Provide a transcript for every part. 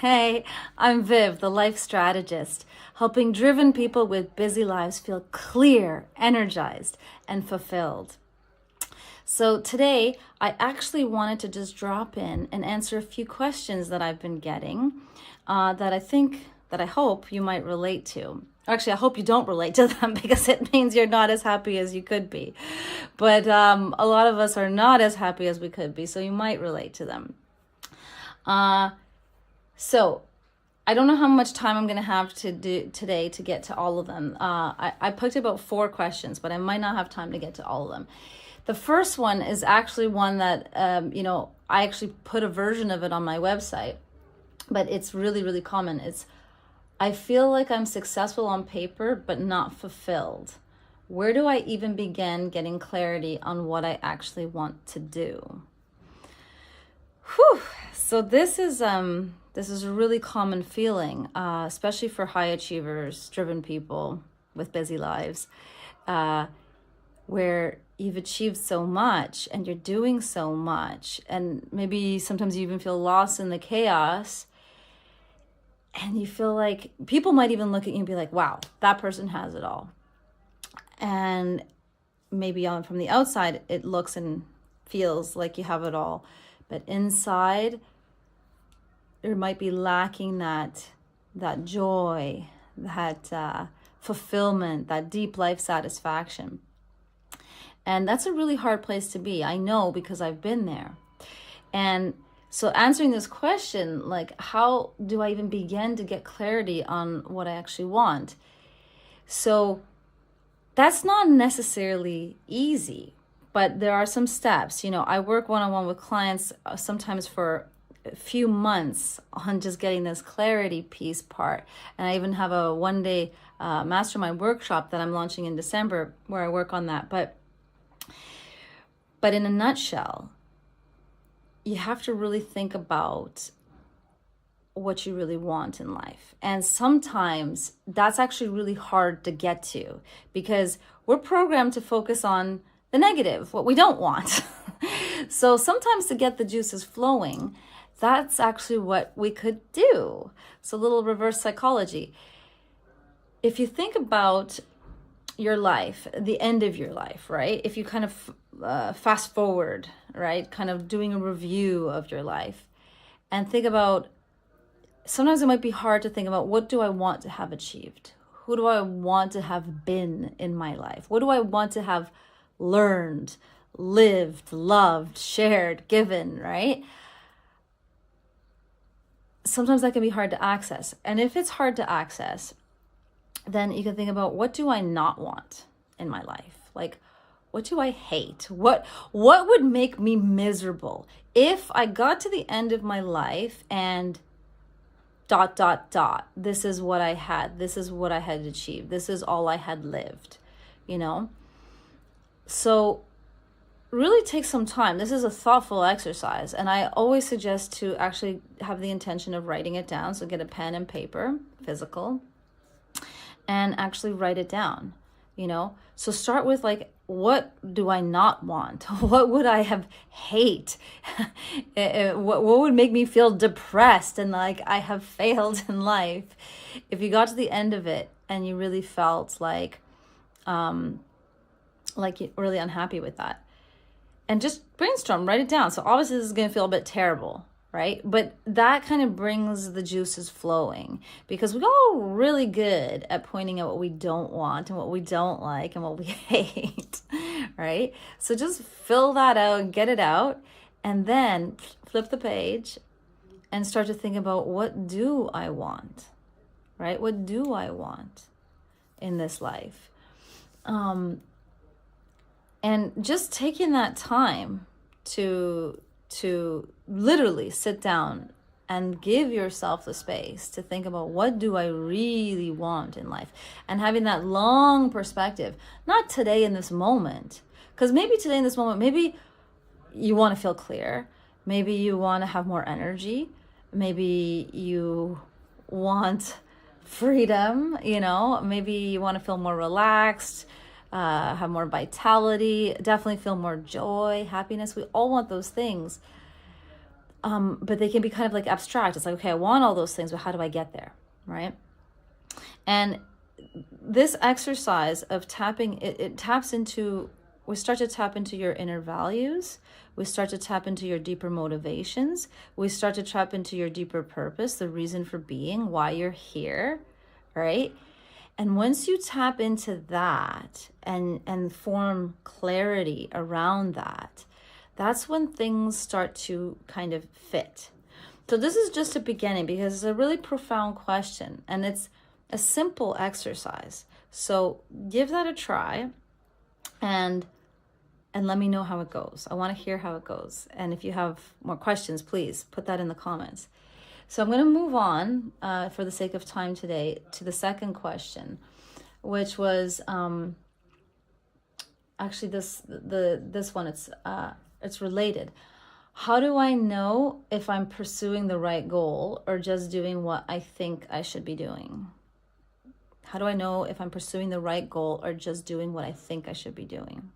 Hey, I'm Viv, the life strategist, helping driven people with busy lives feel clear, energized, and fulfilled. So today, I actually wanted to just drop in and answer a few questions that I've been getting that I hope you might relate to. Actually, I hope you don't relate to them because it means you're not as happy as you could be. But a lot of us are not as happy as we could be, so you might relate to them. So I don't know how much time I'm going to have to do today to get to all of them. I picked about 4 questions, but I might not have time to get to all of them. The first one is actually one that, I actually put a version of it on my website, but it's really, really common. It's, I feel like I'm successful on paper, but not fulfilled. Where do I even begin getting clarity on what I actually want to do? Whew. So this is a really common feeling, especially for high achievers, driven people with busy lives, where you've achieved so much and you're doing so much, and maybe sometimes you even feel lost in the chaos, and you feel like people might even look at you and be like, wow, that person has it all. And maybe from the outside, it looks and feels like you have it all. But inside, there might be lacking that joy, that fulfillment, that deep life satisfaction. And that's a really hard place to be. I know because I've been there. And so answering this question, like, how do I even begin to get clarity on what I actually want? So that's not necessarily easy, but there are some steps. I work one-on-one with clients sometimes for a few months on just getting this clarity piece part. And I even have a one-day mastermind workshop that I'm launching in December where I work on that. But in a nutshell, you have to really think about what you really want in life. And sometimes that's actually really hard to get to because we're programmed to focus on the negative, what we don't want. So sometimes to get the juices flowing, that's actually what we could do. So a little reverse psychology. If you think about your life, the end of your life, right? If you kind of fast forward, right? Kind of doing a review of your life and think about, sometimes it might be hard to think about, what do I want to have achieved? Who do I want to have been in my life? What do I want to have learned, lived, loved, shared, given, right? Sometimes that can be hard to access. And if it's hard to access, then you can think about, what do I not want in my life? Like, what do I hate? What would make me miserable if I got to the end of my life and ... this is what I had. This is what I had achieved. This is all I had lived, So really take some time. This is a thoughtful exercise. And I always suggest to actually have the intention of writing it down. So get a pen and paper, physical, and actually write it down, So start with, like, what do I not want? What would I have hate? What would make me feel depressed and like I have failed in life? If you got to the end of it and you really felt like you're really unhappy with that, and just brainstorm, write it down. So obviously this is going to feel a bit terrible, right? But that kind of brings the juices flowing because we're all really good at pointing out what we don't want and what we don't like and what we hate, right? So just fill that out, get it out, and then flip the page and start to think about, what do I want, right? What do I want in this life? And just taking that time to literally sit down and give yourself the space to think about, what do I really want in life? And having that long perspective, not today in this moment. Because maybe today in this moment, maybe you want to feel clear. Maybe you want to have more energy. Maybe you want freedom, maybe you want to feel more relaxed, have more vitality, definitely feel more joy, happiness. We all want those things. But they can be kind of like abstract. It's like, okay, I want all those things, but how do I get there, right? And this exercise of tapping, it taps into, we start to tap into your inner values. We start to tap into your deeper motivations. We start to tap into your deeper purpose, the reason for being, why you're here, right? And once you tap into that and form clarity around that, that's when things start to kind of fit. So this is just a beginning because it's a really profound question and it's a simple exercise. So give that a try and let me know how it goes. I want to hear how it goes. And if you have more questions, please put that in the comments. So I'm going to move on for the sake of time today to the second question, which was actually this one. It's related. How do I know if I'm pursuing the right goal or just doing what I think I should be doing? How do I know if I'm pursuing the right goal or just doing what I think I should be doing?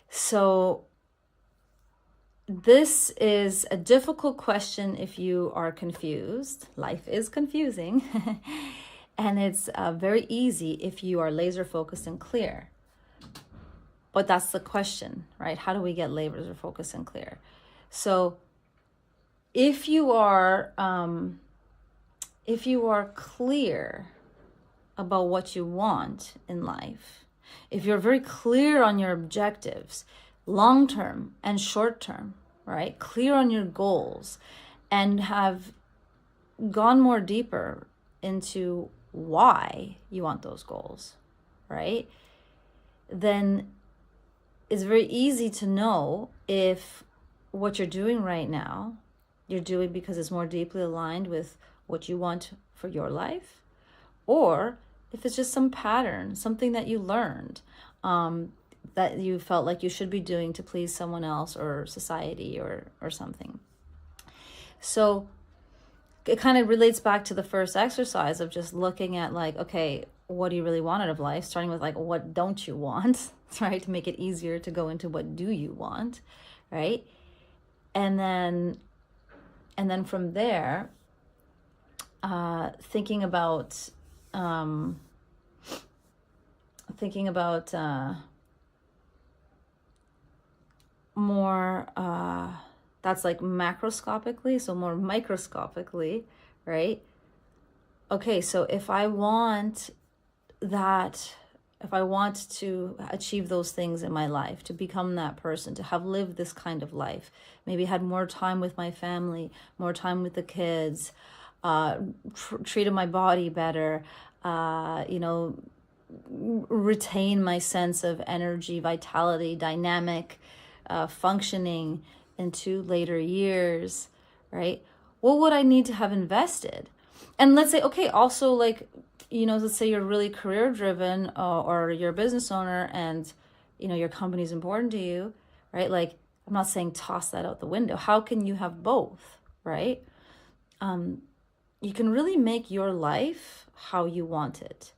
So this is a difficult question if you are confused. Life is confusing. And it's very easy if you are laser focused and clear. But that's the question, right? How do we get laser focused and clear? So if you are clear about what you want in life, if you're very clear on your objectives, long-term and short-term, right? Clear on your goals and have gone more deeper into why you want those goals, right? Then it's very easy to know if what you're doing right now, you're doing because it's more deeply aligned with what you want for your life, or if it's just some pattern, something that you learned, that you felt like you should be doing to please someone else or society or something. So it kind of relates back to the first exercise of just looking at like, okay, what do you really want out of life? Starting with like, what don't you want, right? To make it easier to go into what do you want, right? And then from there, thinking about more, that's like macroscopically, so more microscopically, right? Okay, so if I want to achieve those things in my life, to become that person, to have lived this kind of life, maybe had more time with my family, more time with the kids, treated my body better, retain my sense of energy, vitality, dynamic, functioning into later years, right? What would I need to have invested? And let's say, okay, also like, let's say you're really career driven, or you're a business owner and, your company is important to you, right? Like, I'm not saying toss that out the window. How can you have both, right? You can really make your life how you want it.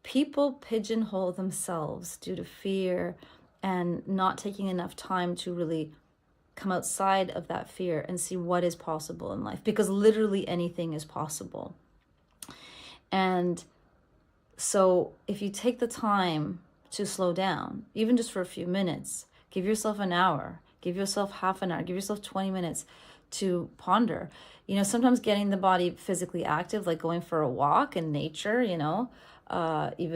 People pigeonhole themselves due to fear and not taking enough time to really come outside of that fear and see what is possible in life, because literally anything is possible. And so if you take the time to slow down, even just for a few minutes, give yourself an hour, give yourself half an hour, give yourself 20 minutes to ponder. Sometimes getting the body physically active, like going for a walk in nature, even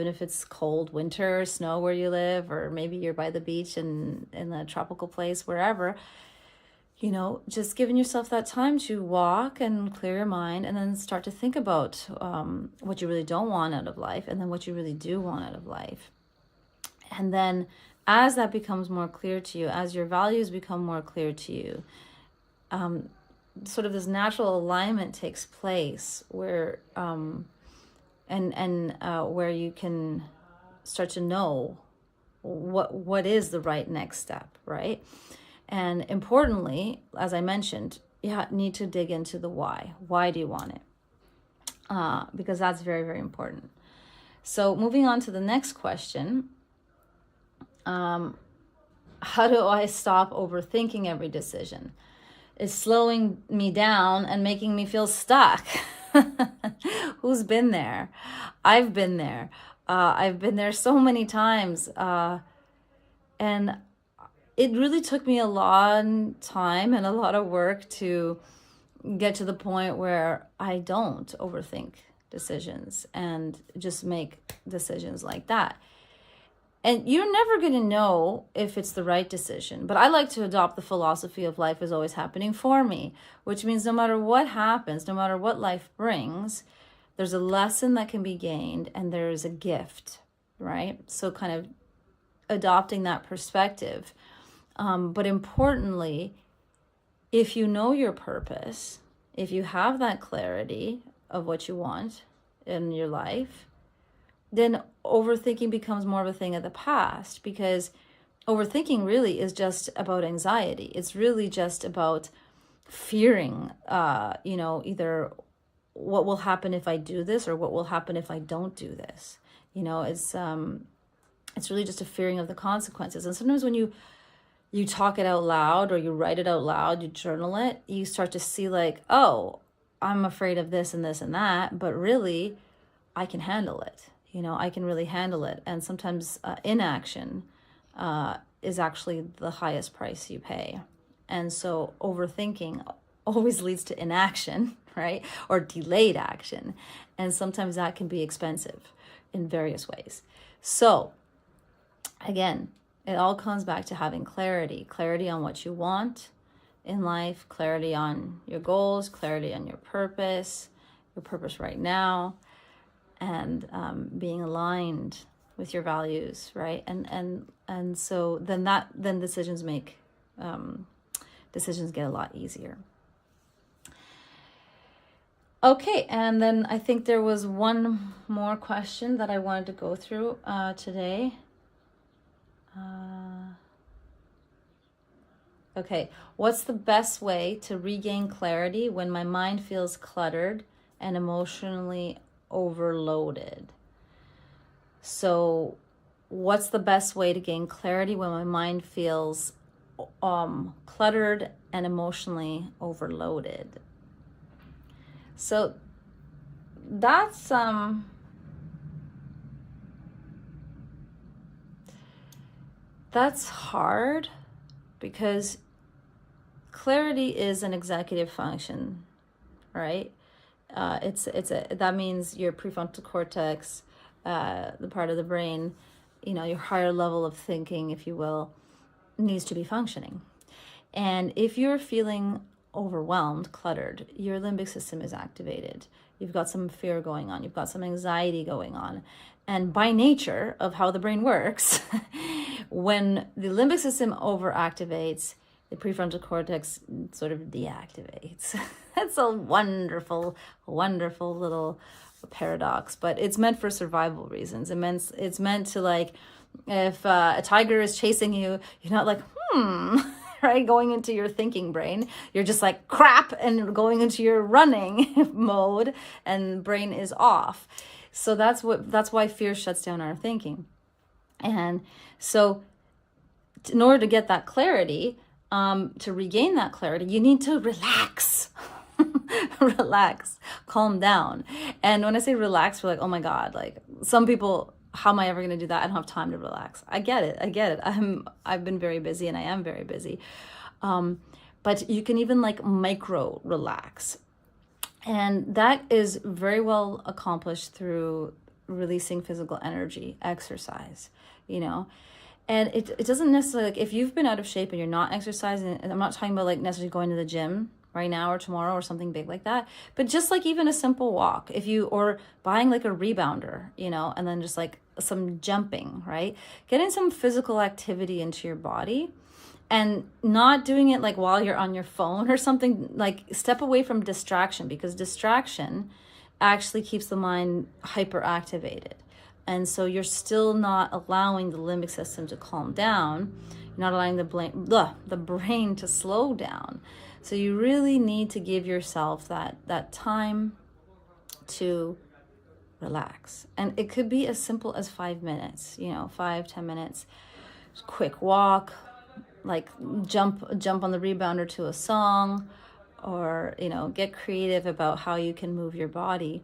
if it's cold winter, snow where you live, or maybe you're by the beach in a tropical place, wherever, just giving yourself that time to walk and clear your mind, and then start to think about what you really don't want out of life, and then what you really do want out of life. And then as that becomes more clear to you, as your values become more clear to you, sort of this natural alignment takes place where where you can start to know what is the right next step, right? And importantly, as I mentioned, you need to dig into the why. Why do you want it? Because that's very, very important. So moving on to the next question, how do I stop overthinking every decision? is slowing me down and making me feel stuck. Who's been there? I've been there. I've been there so many times. And it really took me a long time and a lot of work to get to the point where I don't overthink decisions and just make decisions like that. And you're never going to know if it's the right decision. But I like to adopt the philosophy of life is always happening for me, which means no matter what happens, no matter what life brings, there's a lesson that can be gained and there's a gift, right? So kind of adopting that perspective. But importantly, if you know your purpose, if you have that clarity of what you want in your life, then overthinking becomes more of a thing of the past, because overthinking really is just about anxiety. It's really just about fearing, either what will happen if I do this or what will happen if I don't do this. It's really just a fearing of the consequences. And sometimes when you talk it out loud or you write it out loud, you journal it, you start to see like, oh, I'm afraid of this and this and that, but really I can handle it. I can really handle it. And sometimes inaction is actually the highest price you pay. And so overthinking always leads to inaction, right? Or delayed action. And sometimes that can be expensive in various ways. So again, it all comes back to having clarity on what you want in life, clarity on your goals, clarity on your purpose right now, and being aligned with your values, right? And so then decisions get a lot easier. Okay, and then I think there was one more question that I wanted to go through today. Okay, what's the best way to regain clarity when my mind feels cluttered and emotionally overloaded? So what's the best way to gain clarity when my mind feels cluttered and emotionally overloaded? So that's hard, because clarity is an executive function, right? That means your prefrontal cortex, the part of the brain, your higher level of thinking, if you will, needs to be functioning. And if you're feeling overwhelmed, cluttered, your limbic system is activated. You've got some fear going on. You've got some anxiety going on. And by nature of how the brain works, when the limbic system overactivates, the prefrontal cortex sort of deactivates. That's a wonderful, wonderful little paradox, but it's meant for survival reasons. It's meant to, like, if a tiger is chasing you, you're not like, right, going into your thinking brain. You're just like, crap, and going into your running mode, and brain is off. So that's why fear shuts down our thinking. And so in order to get that clarity, to regain that clarity, you need to relax. Relax, calm down. And when I say relax, we're like, oh my God, like some people, how am I ever going to do that? I don't have time to relax. I get it. I've been very busy, and I am very busy. But you can even like micro relax. And that is very well accomplished through releasing physical energy, exercise, And it doesn't necessarily, like, if you've been out of shape and you're not exercising, and I'm not talking about like necessarily going to the gym right now or tomorrow or something big like that, but just like even a simple walk, or buying like a rebounder, and then just like some jumping, right? Getting some physical activity into your body, and not doing it like while you're on your phone or something. Like, step away from distraction, because distraction actually keeps the mind hyperactivated. And so you're still not allowing the limbic system to calm down. You're not allowing the brain to slow down. So you really need to give yourself that time to relax. And it could be as simple as 5 minutes, 5-10 minutes, quick walk, like jump on the rebounder to a song, or, you know, get creative about how you can move your body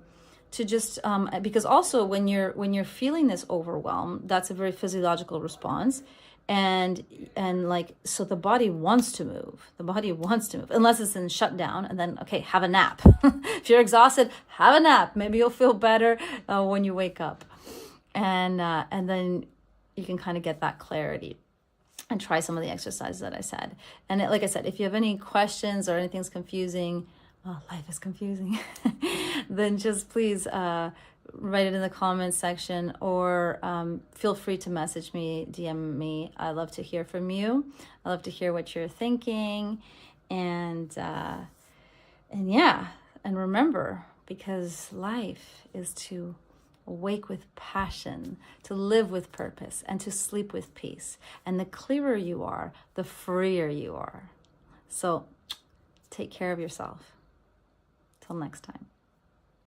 to just, because also when you're feeling this overwhelm, that's a very physiological response. And like, so the body wants to move. The body wants to move, unless it's in shutdown. And then, okay, have a nap. If you're exhausted, have a nap. Maybe you'll feel better when you wake up. And then you can kind of get that clarity and try some of the exercises that I said. And like I said, if you have any questions or anything's confusing, life is confusing, then just please write it in the comments section, or feel free to message me, DM me. I love to hear from you. I love to hear what you're thinking. And yeah, and remember, because life is to awake with passion, to live with purpose, and to sleep with peace. And the clearer you are, the freer you are. So take care of yourself. Till next time.